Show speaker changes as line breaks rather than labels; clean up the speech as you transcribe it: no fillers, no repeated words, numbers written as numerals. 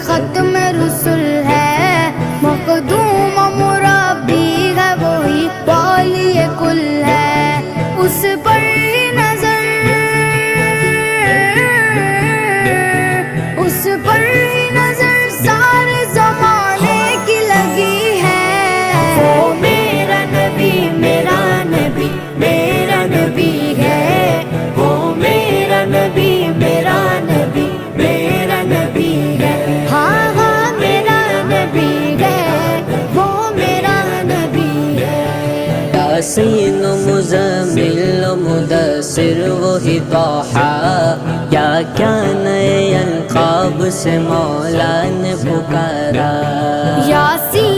ختم رسل ہے، مخدوم مربی ہے، وہی والی کل ہے، اس پر ہی نظر، اس پر ہی نظر سارے زمانے کی لگی ہے۔ وہ میرا نبی میرا نبی میرا نبی ہے، وہ میرا نبی میرا نبی میرا نبی ہے، ہاں ہاں میرا نبی ہے، وہ میرا نبی ہے۔
یاسین و مزمل و مدثر وہی طٰہٰ، کیا کیا نئے القاب سے مولا نے پکارا۔
یاسین